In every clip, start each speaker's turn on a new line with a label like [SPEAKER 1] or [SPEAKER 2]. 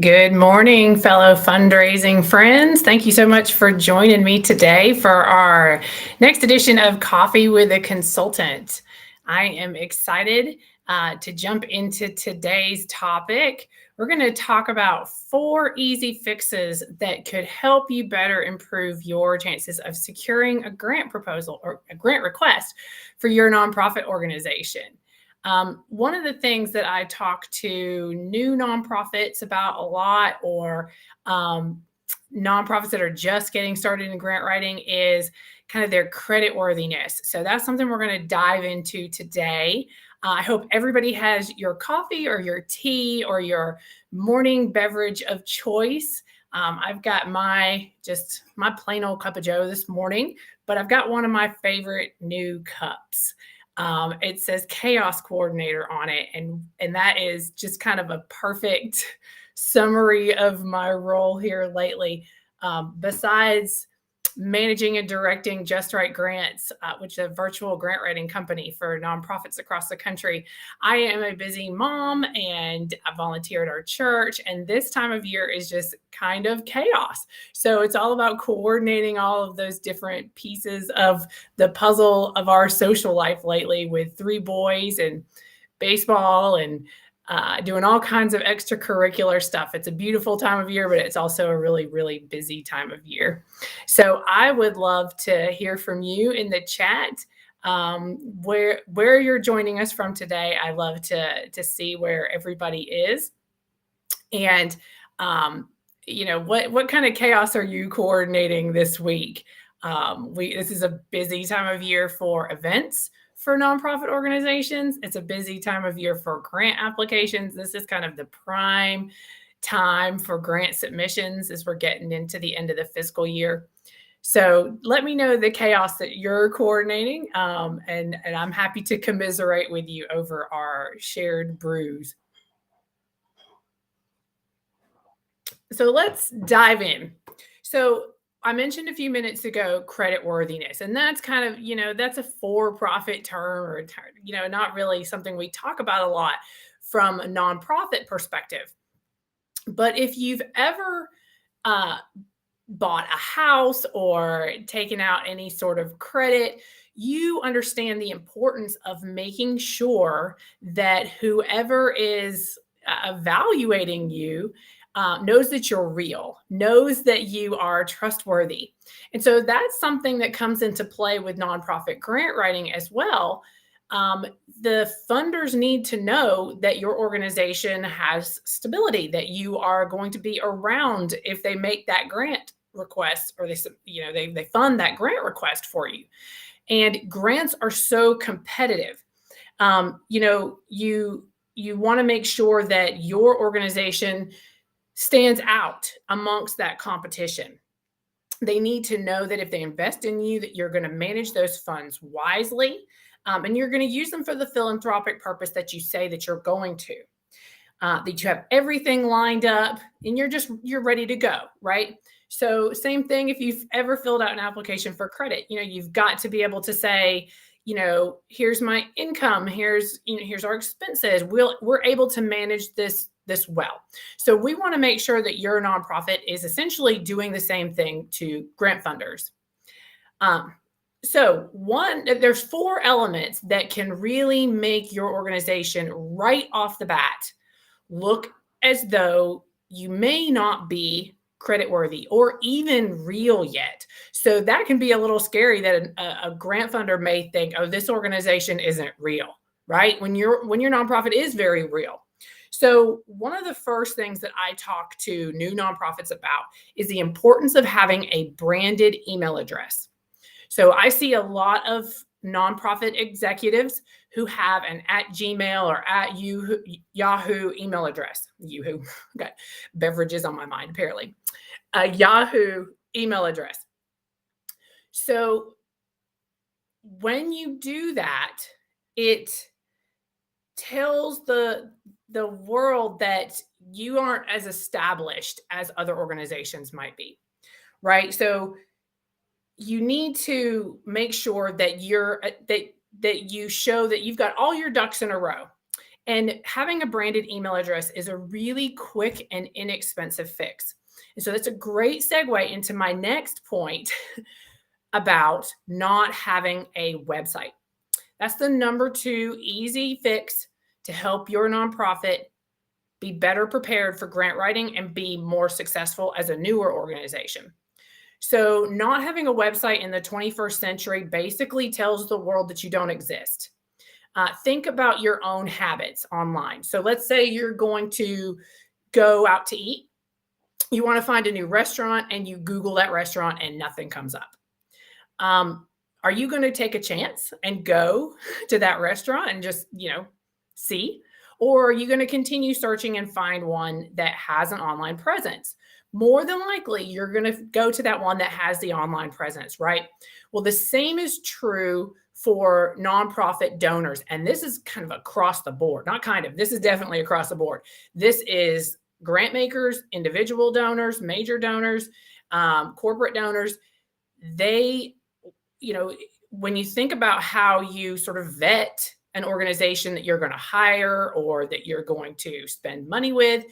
[SPEAKER 1] Good morning, fellow fundraising friends. Thank you so much for joining me today for our next edition of Coffee with a Consultant. I am excited to jump into today's topic. We're going to talk about 4 easy fixes that could help you better improve your chances of securing a grant proposal or a grant request for your nonprofit organization. One of the things that I talk to new nonprofits about a lot, or nonprofits that are just getting started in grant writing, is kind of their credit worthiness. So that's something we're going to dive into today. I hope everybody has your coffee or your tea or your morning beverage of choice. I've got my plain old cup of Joe this morning, but I've got one of my favorite new cups. It says chaos coordinator on it. And that is just kind of a perfect summary of my role here lately. Besides managing and directing Just Right Grants, which is a virtual grant writing company for nonprofits across the country, I am a busy mom and I volunteer at our church. And this time of year is just kind of chaos. So it's all about coordinating all of those different pieces of the puzzle of our social life lately, with 3 boys and baseball and doing all kinds of extracurricular stuff. It's a beautiful time of year, but it's also a really, really busy time of year. So I would love to hear from you in the chat, where you're joining us from today. I love to see where everybody is, and what kind of chaos are you coordinating this week? This is a busy time of year for events for nonprofit organizations. It's a busy time of year for grant applications. This is kind of the prime time for grant submissions as we're getting into the end of the fiscal year. So let me know the chaos that you're coordinating, and I'm happy to commiserate with you over our shared brews. So let's dive in. So I mentioned a few minutes ago credit worthiness, and that's kind of, that's a for-profit term, or, not really something we talk about a lot from a nonprofit perspective. But if you've ever bought a house or taken out any sort of credit, you understand the importance of making sure that whoever is evaluating you knows that you're real, knows that you are trustworthy. And so that's something that comes into play with nonprofit grant writing as well. The funders need to know that your organization has stability, that you are going to be around if they make that grant request, or they fund that grant request for you. And grants are so competitive. You want to make sure that your organization stands out amongst that competition. They need to know that if they invest in you, that you're going to manage those funds wisely, and you're going to use them for the philanthropic purpose that you say that you're going to. That you have everything lined up and you're ready to go, right? So same thing if you've ever filled out an application for credit. You've got to be able to say, here's my income, here's our expenses. We're able to manage this well. So we want to make sure that your nonprofit is essentially doing the same thing to grant funders. There's 4 elements that can really make your organization right off the bat look as though you may not be credit worthy or even real yet. So that can be a little scary, that a grant funder may think, oh, this organization isn't real, right? When your nonprofit is very real. So one of the first things that I talk to new nonprofits about is the importance of having a branded email address. So I see a lot of nonprofit executives who have an @Gmail or @Yahoo email address. Yahoo, got beverages on my mind apparently. A Yahoo email address. So when you do that, it tells the world that you aren't as established as other organizations might be, right? So you need to make sure that you show that you've got all your ducks in a row. And having a branded email address is a really quick and inexpensive fix. And so that's a great segue into my next point about not having a website. That's the number 2 easy fix to help your nonprofit be better prepared for grant writing and be more successful as a newer organization. So, not having a website in the 21st century basically tells the world that you don't exist. Think about your own habits online. So, let's say you're going to go out to eat. You want to find a new restaurant and you Google that restaurant and nothing comes up. Are you going to take a chance and go to that restaurant and just, see? Or are you going to continue searching and find one that has an online presence? More than likely, you're going to go to that one that has the online presence, right? Well, the same is true for nonprofit donors. And this is kind of across the board, not kind of, this is definitely across the board. This is grant makers, individual donors, major donors, corporate donors. They, when you think about how you sort of vet an organization that you're going to hire or that you're going to spend money with,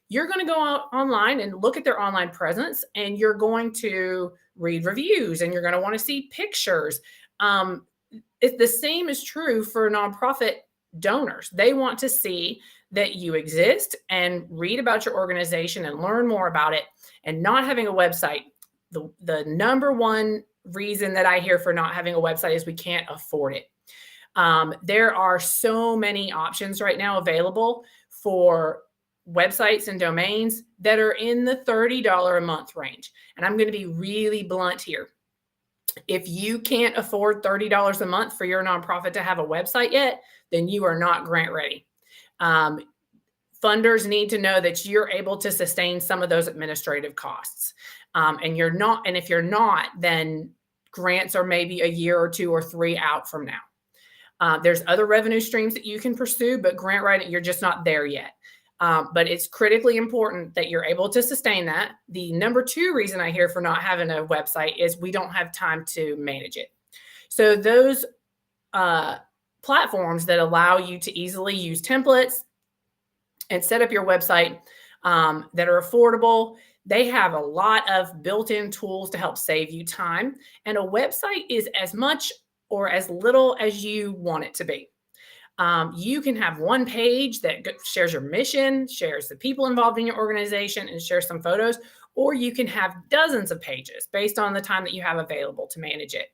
[SPEAKER 1] you're going to go out online and look at their online presence, and you're going to read reviews, and you're going to want to see pictures. The same is true for nonprofit donors. They want to see that you exist and read about your organization and learn more about it. And not having a website, the number one reason that I hear for not having a website is we can't afford it. There are so many options right now available for websites and domains that are in the $30 a month range. And I'm going to be really blunt here. If you can't afford $30 a month for your nonprofit to have a website yet, then you are not grant ready. Funders need to know that you're able to sustain some of those administrative costs. And you're not, and if you're not, then grants are maybe a year or 2 or 3 out from now. There's other revenue streams that you can pursue, but grant writing, you're just not there yet. But it's critically important that you're able to sustain that. The number 2 reason I hear for not having a website is we don't have time to manage it. So those platforms that allow you to easily use templates and set up your website that are affordable, they have a lot of built-in tools to help save you time. And a website is as much or as little as you want it to be. You can have one page that shares your mission, shares the people involved in your organization, and shares some photos, or you can have dozens of pages based on the time that you have available to manage it.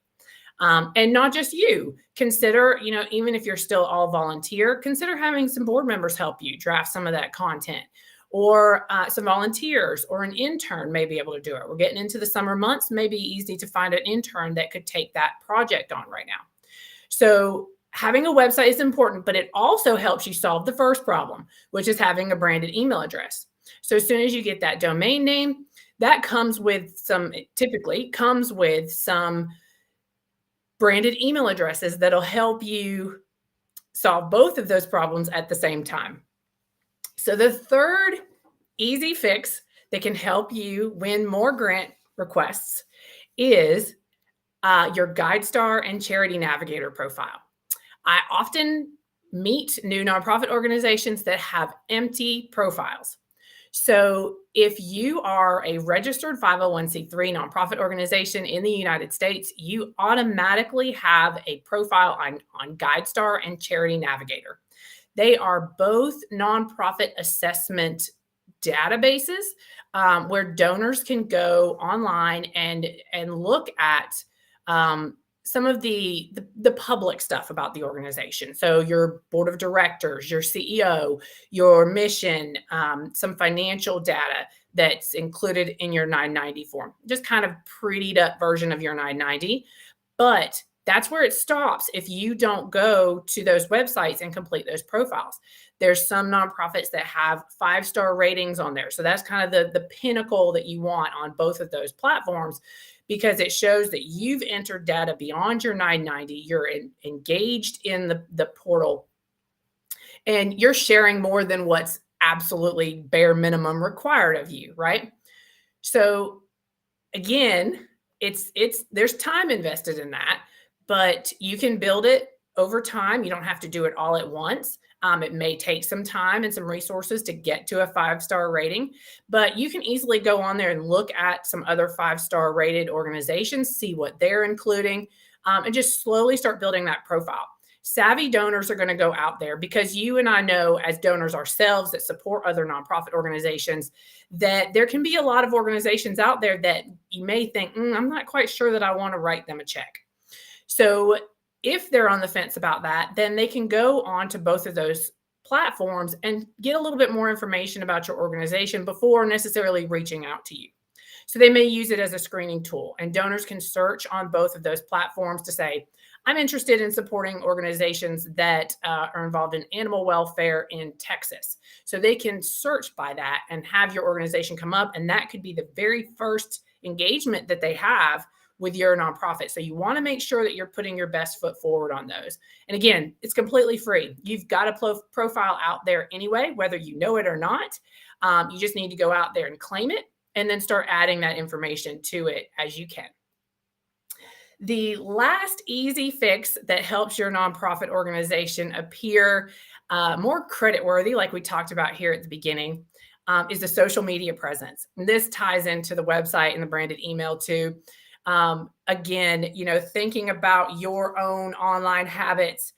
[SPEAKER 1] And not just you. Consider, even if you're still all volunteer, consider having some board members help you draft some of that content, or some volunteers or an intern may be able to do it. We're getting into the summer months, maybe easy to find an intern that could take that project on right now. So having a website is important, but it also helps you solve the first problem, which is having a branded email address. So as soon as you get that domain name, that typically comes with some branded email addresses that'll help you solve both of those problems at the same time. So the third easy fix that can help you win more grant requests is your GuideStar and Charity Navigator profile. I often meet new nonprofit organizations that have empty profiles. So if you are a registered 501c3 nonprofit organization in the United States, you automatically have a profile on GuideStar and Charity Navigator. They are both nonprofit assessment databases where donors can go online and look at some of the public stuff about the organization. So your board of directors, your CEO, your mission, some financial data that's included in your 990 form, just kind of prettied up version of your 990. But that's where it stops if you don't go to those websites and complete those profiles. There's some nonprofits that have 5-star ratings on there. So that's kind of the pinnacle that you want on both of those platforms, because it shows that you've entered data beyond your 990, you're engaged in the portal, and you're sharing more than what's absolutely bare minimum required of you, right? So again, there's time invested in that, but you can build it over time. You don't have to do it all at once. It may take some time and some resources to get to a 5-star rating, but you can easily go on there and look at some other 5-star rated organizations, see what they're including, and just slowly start building that profile. Savvy donors are going to go out there, because you and I know, as donors ourselves that support other nonprofit organizations, that there can be a lot of organizations out there that you may think, I'm not quite sure that I want to write them a check. So if they're on the fence about that, then they can go on to both of those platforms and get a little bit more information about your organization before necessarily reaching out to you. So they may use it as a screening tool, and donors can search on both of those platforms to say, I'm interested in supporting organizations that are involved in animal welfare in Texas. So they can search by that and have your organization come up, and that could be the very first engagement that they have with your nonprofit. So you want to make sure that you're putting your best foot forward on those. And again, it's completely free. You've got a profile out there anyway, whether you know it or not. You just need to go out there and claim it, and then start adding that information to it as you can. The last easy fix that helps your nonprofit organization appear more creditworthy, like we talked about here at the beginning, is the social media presence. And this ties into the website and the branded email too. Again, thinking about your own online habits,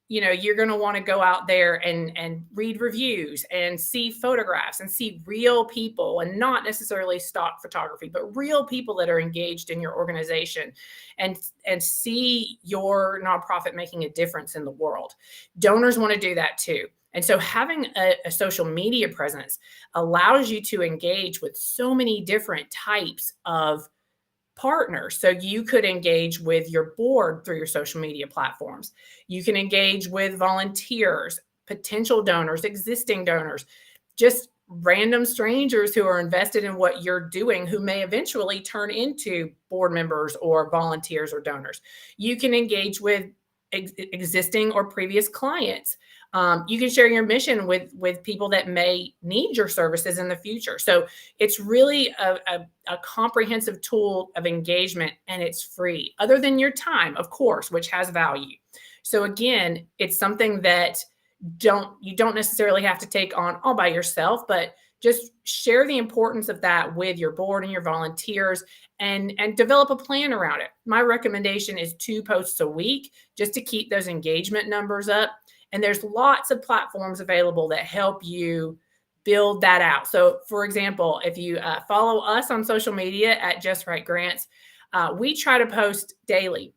[SPEAKER 1] you're going to want to go out there and read reviews and see photographs and see real people, and not necessarily stock photography, but real people that are engaged in your organization, and see your nonprofit making a difference in the world. Donors want to do that too. And so having a social media presence allows you to engage with so many different types of partners. So you could engage with your board through your social media platforms. You can engage with volunteers, potential donors, existing donors, just random strangers who are invested in what you're doing, who may eventually turn into board members or volunteers or donors. You can engage with existing or previous clients. You can share your mission with people that may need your services in the future. So it's really a comprehensive tool of engagement, and it's free, other than your time, of course, which has value. So again, it's something that you don't necessarily have to take on all by yourself, but just share the importance of that with your board and your volunteers, and develop a plan around it. My recommendation is 2 posts a week, just to keep those engagement numbers up. And there's lots of platforms available that help you build that out. So for example, if you follow us on social media at Just Right Grants, we try to post daily.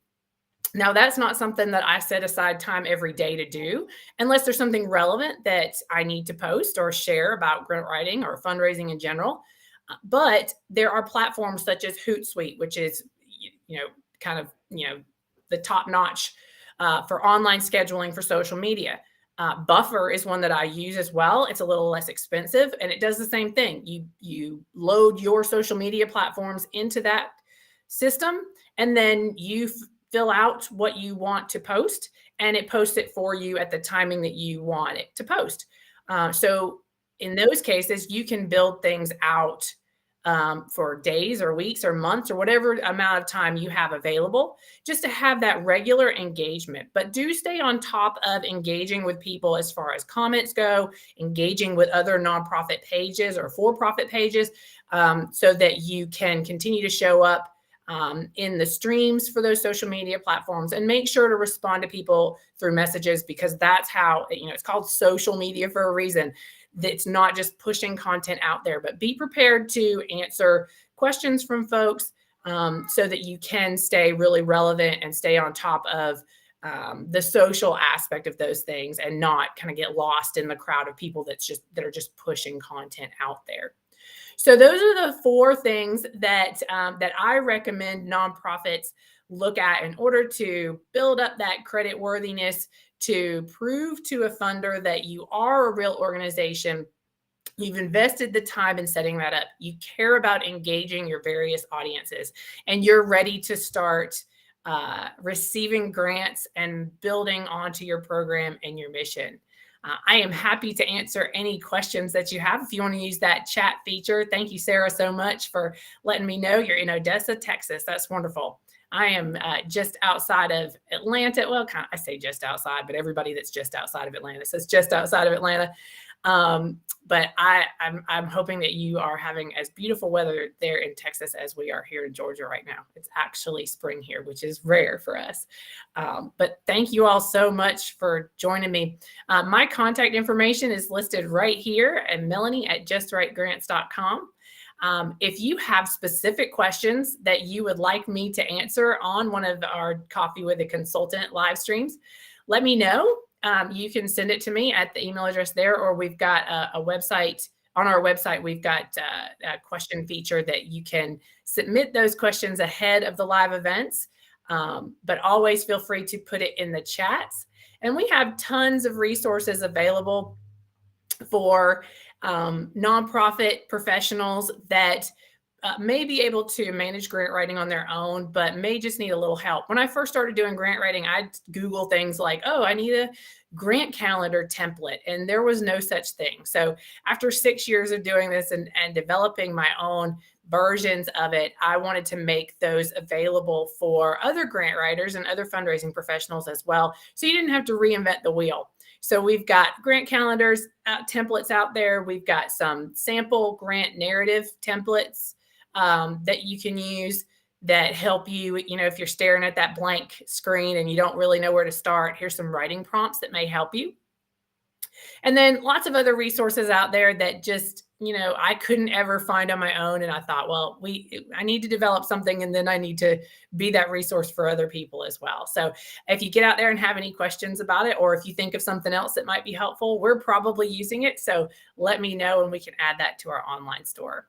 [SPEAKER 1] Now, that's not something that I set aside time every day to do, unless there's something relevant that I need to post or share about grant writing or fundraising in general. But there are platforms such as Hootsuite, which is, the top notch for online scheduling for social media. Buffer is one that I use as well. It's a little less expensive, and it does the same thing. You load your social media platforms into that system, and then you fill out what you want to post, and it posts it for you at the timing that you want it to post. So in those cases, you can build things out for days or weeks or months or whatever amount of time you have available, just to have that regular engagement. But do stay on top of engaging with people as far as comments go, engaging with other nonprofit pages or for-profit pages, so that you can continue to show up in the streams for those social media platforms, and make sure to respond to people through messages, because that's how, it's called social media for a reason. It's not just pushing content out there, but be prepared to answer questions from folks, so that you can stay really relevant and stay on top of the social aspect of those things, and not kind of get lost in the crowd of people that are just pushing content out there. So those are the 4 things that I recommend nonprofits look at in order to build up that credit worthiness, to prove to a funder that you are a real organization. You've invested the time in setting that up. You care about engaging your various audiences, and you're ready to start receiving grants and building onto your program and your mission. I am happy to answer any questions that you have if you want to use that chat feature. Thank you, Sarah, so much for letting me know you're in Odessa, Texas. That's wonderful. I am just outside of Atlanta. Well, I say just outside, but everybody that's just outside of Atlanta says just outside of Atlanta. But I'm hoping that you are having as beautiful weather there in Texas as we are here in Georgia right now. It's actually spring here, which is rare for us. But thank you all so much for joining me. My contact information is listed right here at melanie@justrightgrants.com. If you have specific questions that you would like me to answer on one of our Coffee with a Consultant live streams, let me know. You can send it to me at the email address there, or we've got a website. On our website, we've got a question feature that you can submit those questions ahead of the live events. But always feel free to put it in the chats. And we have tons of resources available for nonprofit professionals that may be able to manage grant writing on their own, but may just need a little help. When I first started doing grant writing, I'd Google things like, oh, I need a grant calendar template, and there was no such thing. So after 6 years of doing this and developing my own versions of it, I wanted to make those available for other grant writers and other fundraising professionals as well, so you didn't have to reinvent the wheel. So we've got grant calendars templates out there. We've got some sample grant narrative templates that you can use that help you, if you're staring at that blank screen and you don't really know where to start, here's some writing prompts that may help you. And then lots of other resources out there that just, I couldn't ever find on my own. And I thought, well, I need to develop something, and then I need to be that resource for other people as well. So if you get out there and have any questions about it, or if you think of something else that might be helpful, we're probably using it. So let me know and we can add that to our online store.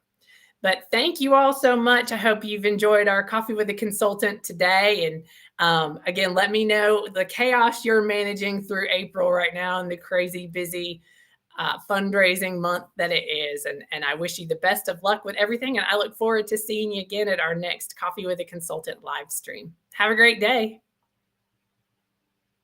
[SPEAKER 1] But thank you all so much. I hope you've enjoyed our Coffee with a Consultant today. And again, let me know the chaos you're managing through April right now and the crazy busy fundraising month that it is. And I wish you the best of luck with everything. And I look forward to seeing you again at our next Coffee with a Consultant live stream. Have a great day.